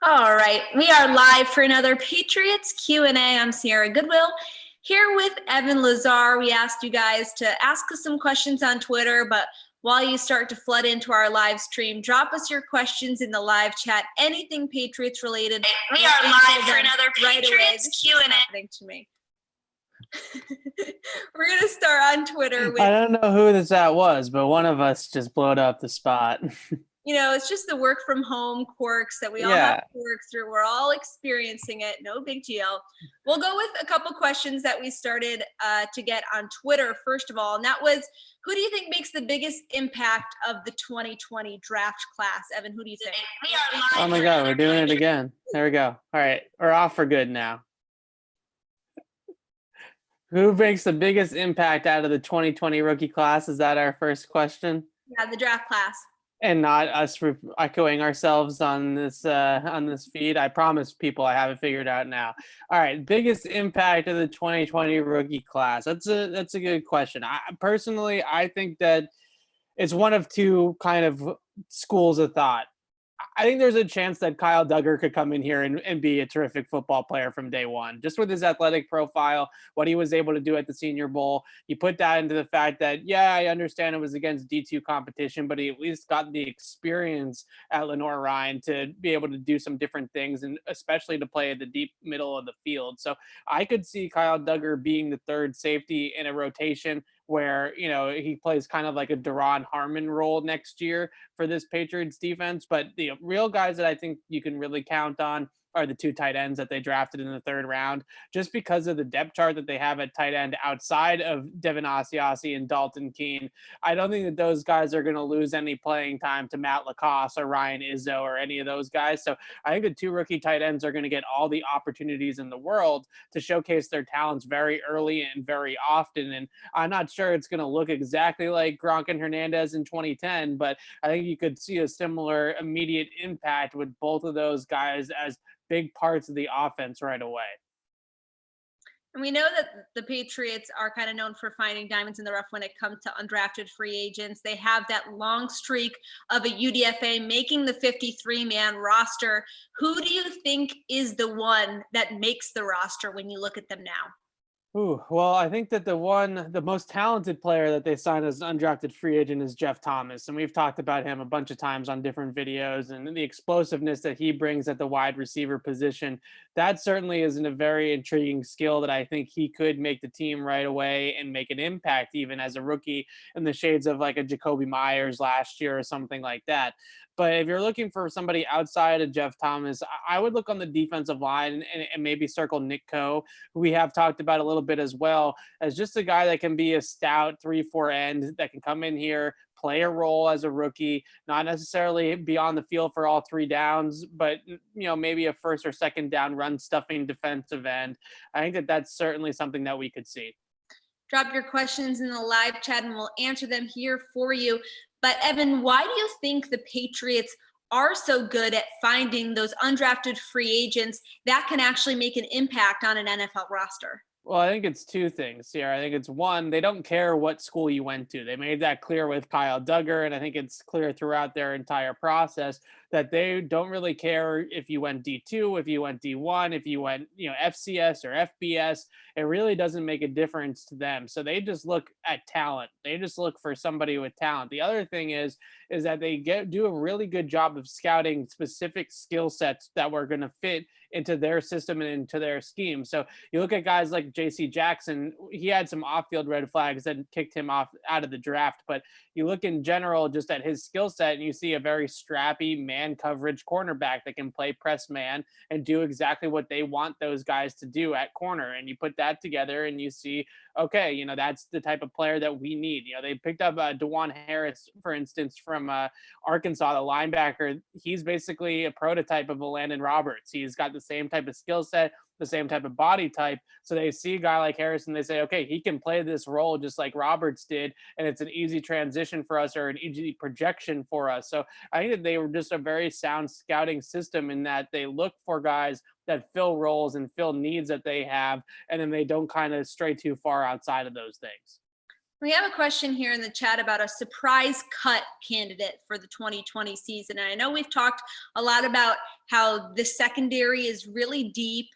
All right, we are live for another Patriots Q A. I'm Sierra Goodwill here with Evan Lazar. We asked you guys to ask us some questions on Twitter, but while you start to flood into our live stream, drop us your questions in the live chat, anything Patriots related. We are live for another Patriots Q A. Happening to me. We're going to start on Twitter with, I don't know who that was, but one of us just blowed up the spot. It's just the work from home quirks that we all have to work through. We're all experiencing it. No big deal. We'll go with a couple questions that we started to get on Twitter, first of all. And that was, who do you think makes the biggest impact of the 2020 draft class? Evan, who do you think? Oh my God, we're doing it again. There we go. All right, we're off for good now. Who makes the biggest impact out of the 2020 rookie class? Is that our first question? Yeah, the draft class. And not us echoing ourselves on this feed. I promise people I have it figured out now. All right, biggest impact of the 2020 rookie class. That's a good question. I think that it's one of two kind of schools of thought. I think there's a chance that Kyle Duggar could come in here and be a terrific football player from day one, just with his athletic profile, what he was able to do at the Senior Bowl. You put that into the fact that, yeah, I understand it was against D2 competition, but he at least got the experience at Lenoir-Rhyne to be able to do some different things, and especially to play at the deep middle of the field. So I could see Kyle Duggar being the third safety in a rotation where, he plays kind of like a Daron Harmon role next year for this Patriots defense. But the real guys that I think you can really count on are the two tight ends that they drafted in the third round, just because of the depth chart that they have at tight end outside of Devin Asiasi and Dalton Keene. I don't think that those guys are going to lose any playing time to Matt Lacoste or Ryan Izzo or any of those guys. So I think the two rookie tight ends are going to get all the opportunities in the world to showcase their talents very early and very often. And I'm not sure it's going to look exactly like Gronk and Hernandez in 2010, but I think you could see a similar immediate impact with both of those guys as big parts of the offense right away. And we know that the Patriots are kind of known for finding diamonds in the rough when it comes to undrafted free agents. They have that long streak of a UDFA making the 53-man roster. Who do you think is the one that makes the roster when you look at them now? Well, I think that the most talented player that they signed as an undrafted free agent is Jeff Thomas. And we've talked about him a bunch of times on different videos, and the explosiveness that he brings at the wide receiver position. That certainly isn't a very intriguing skill that I think he could make the team right away and make an impact even as a rookie in the shades of like a Jacoby Myers last year or something like that. But if you're looking for somebody outside of Jeff Thomas, I would look on the defensive line and maybe circle Nick Coe, who we have talked about a little bit as well, as just a guy that can be a stout 3-4 end that can come in here, play a role as a rookie, not necessarily be on the field for all three downs, but maybe a first or second down run stuffing defensive end. I think that that's certainly something that we could see. Drop your questions in the live chat and we'll answer them here for you. But Evan, why do you think the Patriots are so good at finding those undrafted free agents that can actually make an impact on an NFL roster? Well, I think it's two things here. I think it's one, they don't care what school you went to. They made that clear with Kyle Duggar, and I think it's clear throughout their entire process that they don't really care if you went D2, if you went D1, if you went, FCS or FBS. It really doesn't make a difference to them. So they just look at talent. They just look for somebody with talent. The other thing is that they do a really good job of scouting specific skill sets that were going to fit into their system and into their scheme. So you look at guys like JC Jackson, he had some off-field red flags that kicked him out of the draft, but you look in general just at his skill set and you see a very strappy man coverage cornerback that can play press man and do exactly what they want those guys to do at corner. And you put that together and you see, okay, that's the type of player that we need. They picked up Damien Harris, for instance, from Arkansas, the linebacker. He's basically a prototype of a Landon Roberts. He's got the same type of skill set, the same type of body type. So they see a guy like Harris and they say, okay, he can play this role just like Roberts did. And it's an easy transition for us or an easy projection for us. So I think that they were just a very sound scouting system in that they look for guys that fill roles and fill needs that they have. And then they don't kind of stray too far outside of those things. We have a question here in the chat about a surprise cut candidate for the 2020 season. And I know we've talked a lot about how the secondary is really deep.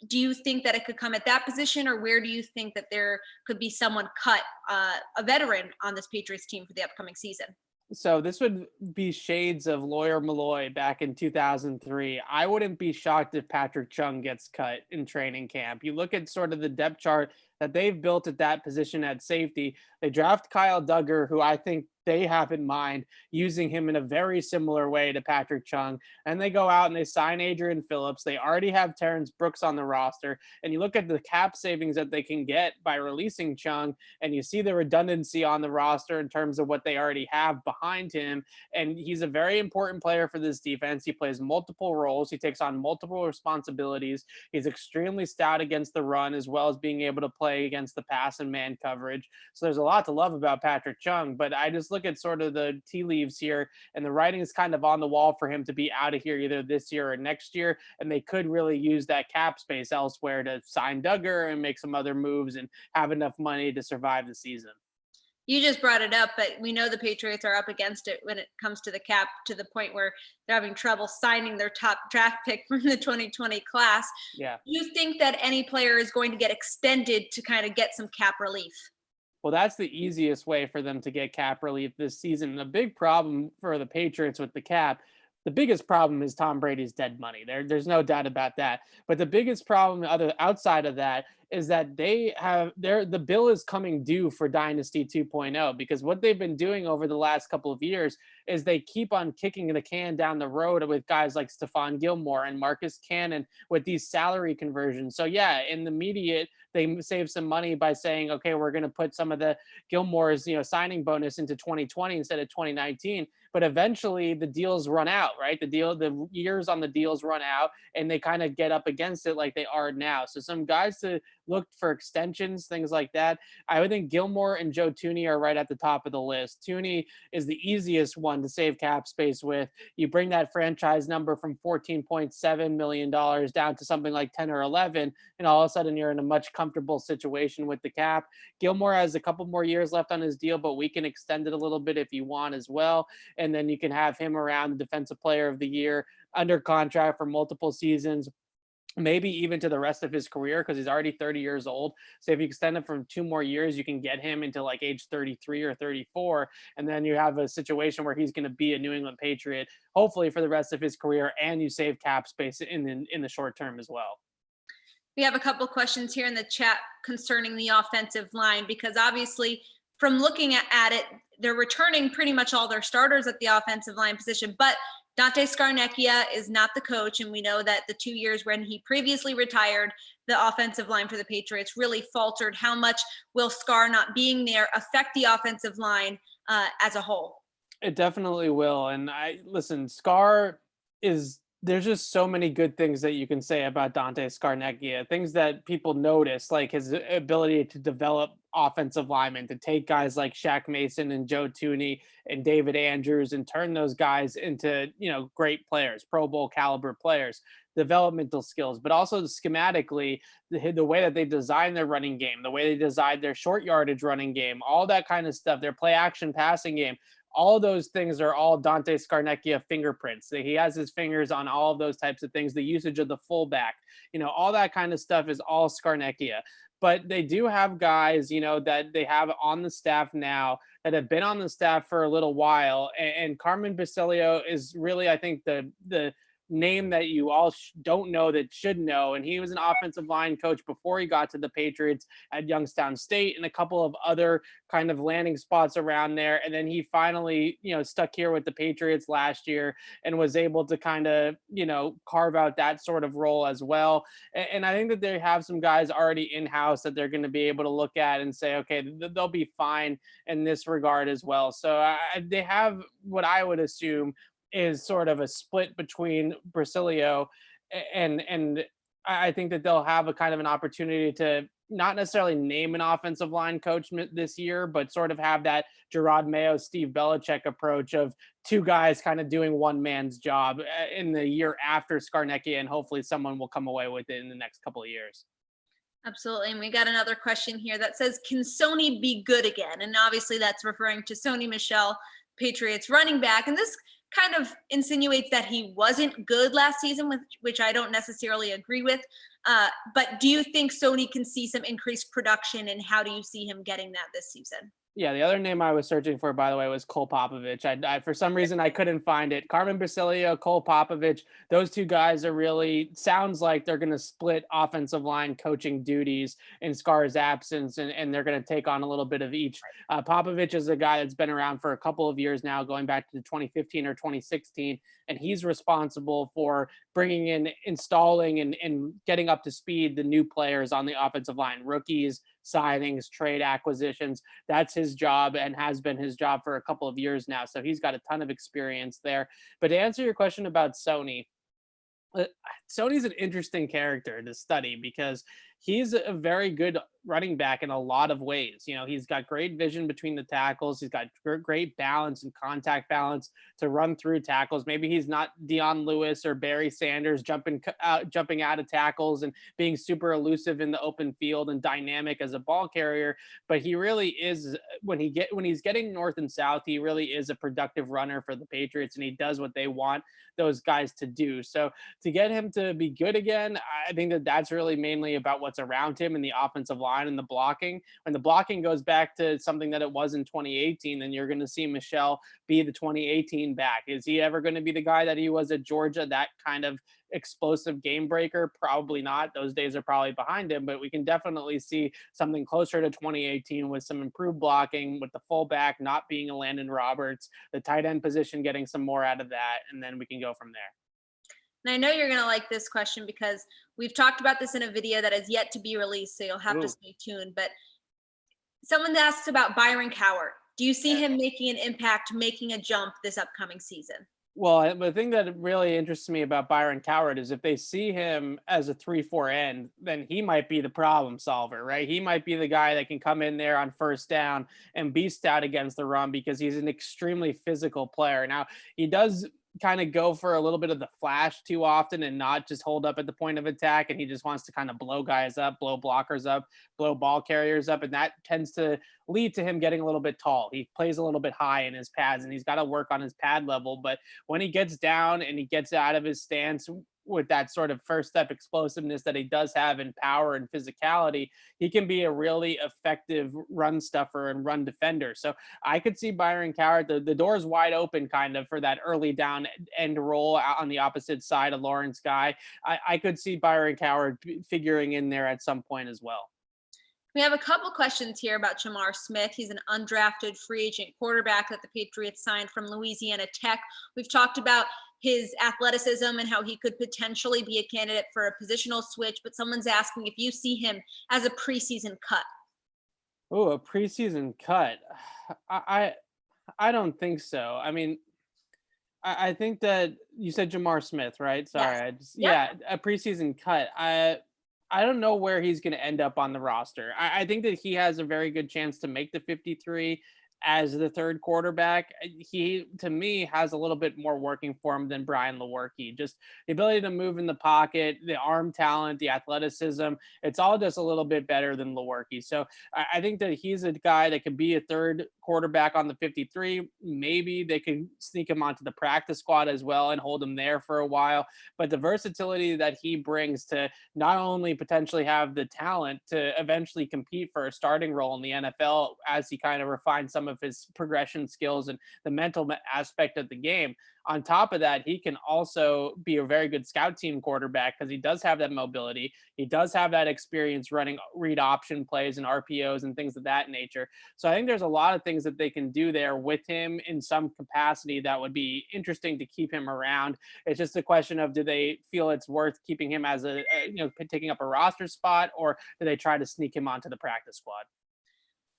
Do you think that it could come at that position, or where do you think that there could be someone cut, a veteran on this Patriots team for the upcoming season? So this would be shades of Lawyer Malloy back in 2003. I wouldn't be shocked if Patrick Chung gets cut in training camp. You look at sort of the depth chart that they've built at that position at safety. They draft Kyle Duggar, who I think they have in mind using him in a very similar way to Patrick Chung. And they go out and they sign Adrian Phillips. They already have Terrence Brooks on the roster. And you look at the cap savings that they can get by releasing Chung, and you see the redundancy on the roster in terms of what they already have behind him. And he's a very important player for this defense. He plays multiple roles. He takes on multiple responsibilities. He's extremely stout against the run, as well as being able to play against the pass and man coverage. So there's a lot to love about Patrick Chung, but I just look at sort of the tea leaves here, and the writing is kind of on the wall for him to be out of here either this year or next year. And they could really use that cap space elsewhere to sign Duggar and make some other moves and have enough money to survive the season. You just brought it up, but we know the Patriots are up against it when it comes to the cap, to the point where they're having trouble signing their top draft pick from the 2020 class. Yeah. Do you think that any player is going to get extended to kind of get some cap relief? Well, that's the easiest way for them to get cap relief this season. The big problem for the Patriots with the cap, the biggest problem is Tom Brady's dead money. There's no doubt about that. But the biggest problem outside of that is that the bill is coming due for Dynasty 2.0, because what they've been doing over the last couple of years is they keep on kicking the can down the road with guys like Stephon Gilmore and Marcus Cannon with these salary conversions. So yeah, in the immediate, they save some money by saying, okay, we're going to put some of the Gilmore's, signing bonus into 2020 instead of 2019. But eventually the deals run out, right? The years on the deals run out, and they kind of get up against it like they are now. So some guys to look for extensions, things like that. I would think Gilmore and Joe Thuney are right at the top of the list. Thuney is the easiest one to save cap space with. You bring that franchise number from $14.7 million down to something like 10 or 11, and all of a sudden you're in a much comfortable situation with the cap. Gilmore has a couple more years left on his deal, but we can extend it a little bit if you want as well. And then you can have him around the Defensive Player of the Year under contract for multiple seasons, maybe even to the rest of his career, because he's already 30 years old. So if you extend it from 2 more years, you can get him into like age 33 or 34. And then you have a situation where he's going to be a New England Patriot, hopefully for the rest of his career, and you save cap space in the short term as well. We have a couple of questions here in the chat concerning the offensive line, because obviously from looking at it, they're returning pretty much all their starters at the offensive line position, but Dante Scarnecchia is not the coach, and we know that the 2 years when he previously retired, the offensive line for the Patriots really faltered. How much will Scar not being there affect the offensive line as a whole? It definitely will. And Scar there's just so many good things that you can say about Dante Scarnecchia, things that people notice, like his ability to develop offensive linemen, to take guys like Shaq Mason and Joe Thuney and David Andrews and turn those guys into, great players, Pro Bowl caliber players, developmental skills, but also schematically, the way that they design their running game, the way they design their short yardage running game, all that kind of stuff, their play action passing game. All those things are all Dante Scarnecchia fingerprints. He has his fingers on all of those types of things, the usage of the fullback, all that kind of stuff is all Scarnecchia. But they do have guys, that they have on the staff now that have been on the staff for a little while. And Carmen Basilio is really, I think, the name that you all don't know that should know. And he was an offensive line coach before he got to the Patriots at Youngstown State and a couple of other kind of landing spots around there. And then he finally, stuck here with the Patriots last year and was able to kind of, carve out that sort of role as well. And I think that they have some guys already in-house that they're going to be able to look at and say, okay, they'll be fine in this regard as well. So they have what I would assume is sort of a split between Brasilio and I think that they'll have a kind of an opportunity to not necessarily name an offensive line coach this year, but sort of have that Gerard Mayo, Steve Belichick approach of 2 guys kind of doing one man's job in the year after Scarnecchia, and hopefully someone will come away with it in the next couple of years. Absolutely. And we got another question here that says, can Sony be good again? And obviously that's referring to Sony Michel, Patriots running back. And this kind of insinuates that he wasn't good last season, which I don't necessarily agree with. But do you think Sony can see some increased production, and how do you see him getting that this season? Yeah, the other name I was searching for, by the way, was Cole Popovich. I for some reason I couldn't find it. Carmen Basilio, Cole Popovich. Those two guys are really sounds like they're going to split offensive line coaching duties in Scar's absence, and they're going to take on a little bit of each. Popovich is a guy that's been around for a couple of years now, going back to 2015 or 2016, and he's responsible for bringing in, installing, and getting up to speed the new players on the offensive line, rookies, signings, trade acquisitions. That's his job and has been his job for a couple of years now. So he's got a ton of experience there. But to answer your question about Sony, Sony's an interesting character to study because he's a very good running back in a lot of ways. You know, he's got great vision between the tackles. He's got great balance and contact balance to run through tackles. Maybe he's not Dion Lewis or Barry Sanders jumping out of tackles and being super elusive in the open field and dynamic as a ball carrier. But he really is, when he's getting north and south, he really is a productive runner for the Patriots, and he does what they want those guys to do. So to get him to be good again, I think that's really mainly about what's around him in the offensive line and the blocking. When the blocking goes back to something that it was in 2018, then you're going to see Michel be the 2018 back. Is he ever going to be the guy that he was at Georgia, that kind of explosive game breaker? Probably not. Those days are probably behind him, but we can definitely see something closer to 2018 with some improved blocking, with the fullback not being a Landon Roberts, the tight end position getting some more out of that, and then we can go from there. And I know you're going to like this question because we've talked about this in a video that is yet to be released, so you'll have to stay tuned. But someone asks about Byron Cowart. Do you see him making an impact, making a jump this upcoming season? Well, the thing that really interests me about Byron Cowart is if they see him as a 3-4 end, then he might be the problem solver, right? He might be the guy that can come in there on first down and beast out against the run because he's an extremely physical player. Now, he does kind of go for a little bit of the flash too often and not just hold up at the point of attack. And he just wants to kind of blow guys up, blow blockers up, blow ball carriers up. And that tends to lead to him getting a little bit tall. He plays a little bit high in his pads, and he's got to work on his pad level. But when he gets down and he gets out of his stance with that sort of first step explosiveness that he does have in power and physicality, he can be a really effective run stuffer and run defender. So I could see Byron Cowart, the door's wide open kind of for that early down end role out on the opposite side of Lawrence Guy. I could see Byron Cowart figuring in there at some point as well. We have a couple questions here about Jamar Smith. He's an undrafted free agent quarterback that the Patriots signed from Louisiana Tech. We've talked about his athleticism and how he could potentially be a candidate for a positional switch, but someone's asking if you see him as a preseason cut. Oh, a preseason cut. I don't think so. I mean, I think that you said Jamar Smith, right? Sorry. Yes. Yeah, a preseason cut. I don't know where he's going to end up on the roster. I think that he has a very good chance to make the 53 as the third quarterback. He, to me, has a little bit more working for him than Brian Lewerke. Just the ability to move in the pocket, the arm talent, the athleticism. It's all just a little bit better than Lewerke. So I think that he's a guy that could be a third quarterback on the 53. Maybe they could sneak him onto the practice squad as well and hold him there for a while. But the versatility that he brings to not only potentially have the talent to eventually compete for a starting role in the NFL as he kind of refines some of his progression skills and the mental aspect of the game. On top of that, he can also be a very good scout team quarterback because he does have that mobility. He does have that experience running read option plays and RPOs and things of that nature. So I think there's a lot of things that they can do there with him in some capacity that would be interesting to keep him around. It's just a question of, do they feel it's worth keeping him as taking up a roster spot, or do they try to sneak him onto the practice squad?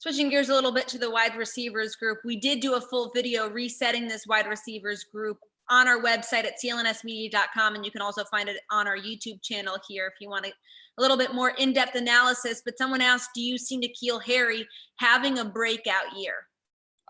Switching gears a little bit to the wide receivers group, we did do a full video resetting this wide receivers group on our website at clnsmedia.com, and you can also find it on our YouTube channel here if you want a little bit more in-depth analysis. But someone asked, do you see Nikhil Harry having a breakout year?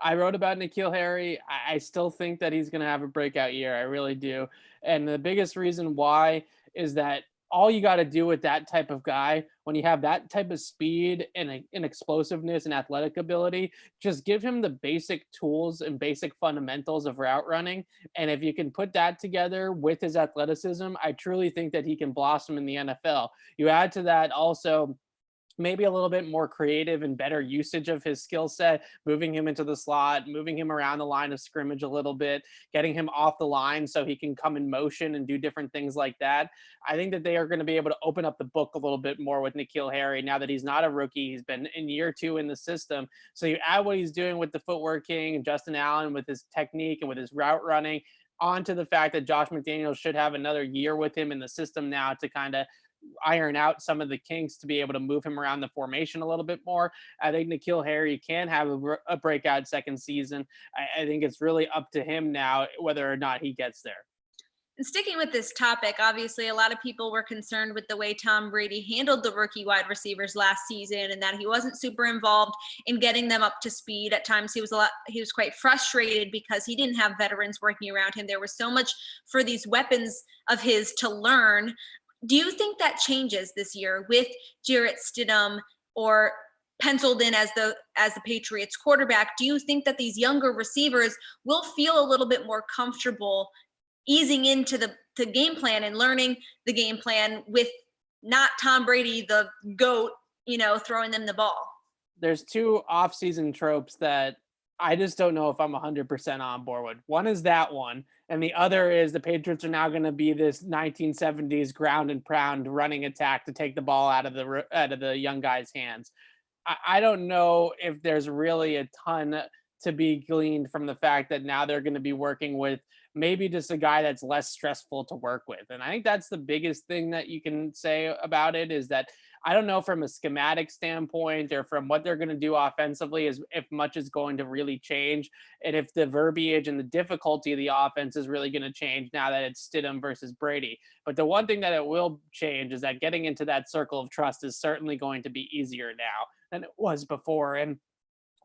I wrote about Nikhil Harry. I still think that he's going to have a breakout year. I really do. And the biggest reason why is that all you got to do with that type of guy, when you have that type of speed and explosiveness and athletic ability, just give him the basic tools and basic fundamentals of route running. And if you can put that together with his athleticism, I truly think that he can blossom in the NFL. You add to that also maybe a little bit more creative and better usage of his skill set, moving him into the slot, moving him around the line of scrimmage a little bit, getting him off the line so he can come in motion and do different things like that. I think that they are going to be able to open up the book a little bit more with Nikhil Harry now that he's not a rookie. He's been in year 2 in the system. So you add what he's doing with the footwork king and Justin Allen with his technique and with his route running, onto the fact that Josh McDaniels should have another year with him in the system now to kind of iron out some of the kinks to be able to move him around the formation a little bit more. I think Nikhil Harry can have a breakout second season. I think it's really up to him now whether or not he gets there. And sticking with this topic, obviously a lot of people were concerned with the way Tom Brady handled the rookie wide receivers last season, and that he wasn't super involved in getting them up to speed. At times he was quite frustrated because he didn't have veterans working around him. There was so much for these weapons of his to learn. Do you think that changes this year with Jarrett Stidham or penciled in as the Patriots quarterback? Do you think that these younger receivers will feel a little bit more comfortable easing into the game plan and learning the game plan with not Tom Brady, the GOAT, throwing them the ball? There's 2 off-season tropes that I just don't know if I'm 100% on board with. One is that one, and the other is the Patriots are now going to be this 1970s ground and pound running attack to take the ball out of the young guy's hands. I don't know if there's really a ton to be gleaned from the fact that now they're going to be working with maybe just a guy that's less stressful to work with. And I think that's the biggest thing that you can say about it, is that I don't know from a schematic standpoint or from what they're going to do offensively is if much is going to really change, and if the verbiage and the difficulty of the offense is really going to change now that it's Stidham versus Brady. But the one thing that it will change is that getting into that circle of trust is certainly going to be easier now than it was before. And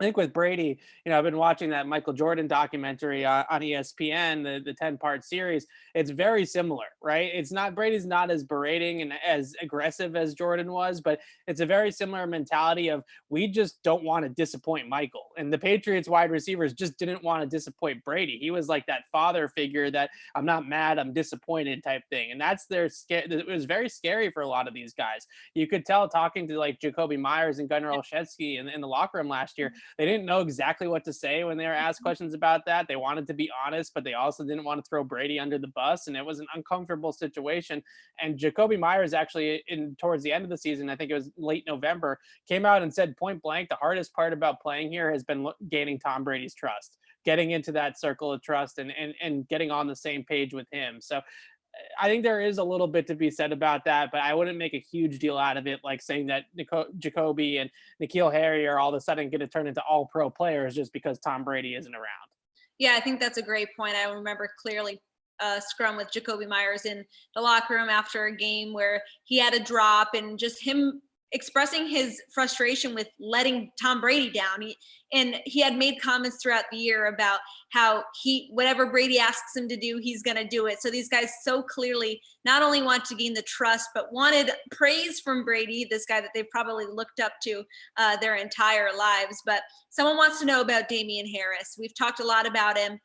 I think with Brady, I've been watching that Michael Jordan documentary on ESPN, the 10-part series. It's very similar, right? Brady's not as berating and as aggressive as Jordan was, but it's a very similar mentality of, we just don't want to disappoint Michael. And the Patriots wide receivers just didn't want to disappoint Brady. He was like that father figure that I'm not mad, I'm disappointed type thing. And that's it was very scary for a lot of these guys. You could tell talking to like Jacoby Myers and Gunnar Olszewski in the locker room last year, they didn't know exactly what to say when they were asked questions about that. They wanted to be honest, but they also didn't want to throw Brady under the bus, and it was an uncomfortable situation. And Jacoby Myers actually, towards the end of the season, I think it was late November, came out and said point blank, the hardest part about playing here has been gaining Tom Brady's trust, getting into that circle of trust and getting on the same page with him. So I think there is a little bit to be said about that, but I wouldn't make a huge deal out of it, like saying that Jacoby and Nikhil Harry are all of a sudden going to turn into all pro players just because Tom Brady isn't around. Yeah, I think that's a great point. I remember clearly scrum with Jacoby Myers in the locker room after a game where he had a drop, and just him expressing his frustration with letting Tom Brady down. He had made comments throughout the year about how whatever Brady asks him to do, he's going to do it. So these guys so clearly not only want to gain the trust, but wanted praise from Brady, this guy that they've probably looked up to their entire lives. But someone wants to know about Damien Harris. We've talked a lot about him.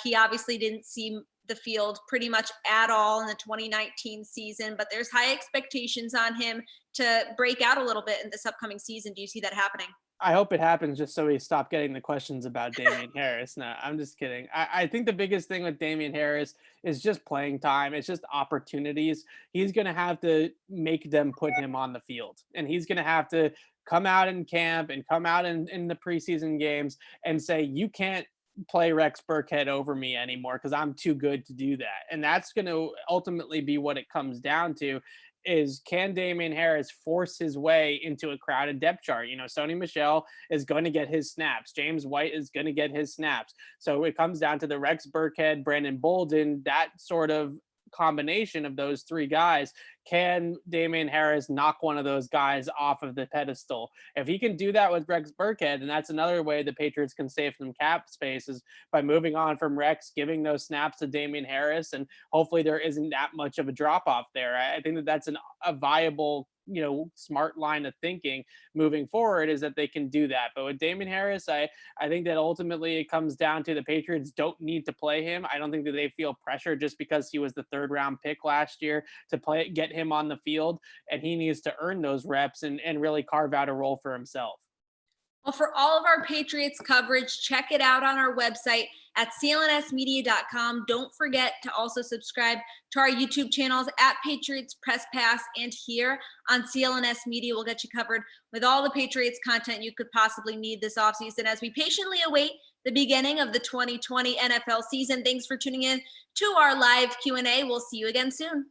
He obviously didn't see the field pretty much at all in the 2019 season, but there's high expectations on him to break out a little bit in this upcoming season. Do you see that happening? I hope it happens just so we stop getting the questions about Damien Harris. No, I'm just kidding. I think the biggest thing with Damien Harris is just playing time. It's just opportunities. He's going to have to make them put him on the field, and he's going to have to come out in camp and come out in the preseason games and say, you can't play Rex Burkhead over me anymore because I'm too good to do that. And that's going to ultimately be what it comes down to, is can Damien Harris force his way into a crowded depth chart? Sony Michel is going to get his snaps. James White is going to get his snaps. So it comes down to the Rex Burkhead, Brandon Bolden, that sort of combination of those three guys. Can Damien Harris knock one of those guys off of the pedestal? If he can do that with Rex Burkhead, and that's another way the Patriots can save some cap space, is by moving on from Rex, giving those snaps to Damien Harris, and hopefully there isn't that much of a drop off there. I think that that's a viable, smart line of thinking moving forward, is that they can do that. But with Damien Harris, I think that ultimately it comes down to the Patriots don't need to play him. I don't think that they feel pressure just because he was the 3rd round pick last year to get him on the field, and he needs to earn those reps and really carve out a role for himself. Well, for all of our Patriots coverage, check it out on our website at clnsmedia.com. Don't forget to also subscribe to our YouTube channels at Patriots Press Pass, and here on CLNS Media, we'll get you covered with all the Patriots content you could possibly need this offseason as we patiently await the beginning of the 2020 NFL season. Thanks for tuning in to our live Q&A. We'll see you again soon.